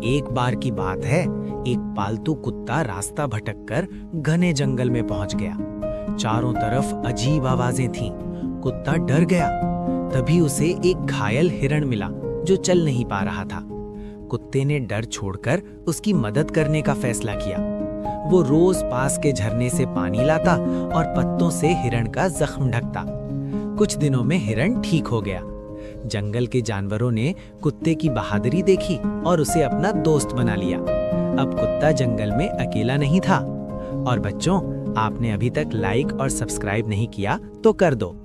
एक बार की बात है, एक पालतू कुत्ता रास्ता भटककर घने जंगल में पहुंच गया। चारों तरफ अजीब आवाजें थीं। कुत्ता डर गया। तभी उसे एक घायल हिरण मिला जो चल नहीं पा रहा था। कुत्ते ने डर छोड़कर उसकी मदद करने का फैसला किया। वो रोज पास के झरने से पानी लाता और पत्तों से हिरण का जख्म ढकता। कुछ दिनों में हिरण ठीक हो गया। जंगल के जानवरों ने कुत्ते की बहादुरी देखी और उसे अपना दोस्त बना लिया। अब कुत्ता जंगल में अकेला नहीं था। और बच्चों, आपने अभी तक लाइक और सब्सक्राइब नहीं किया तो कर दो।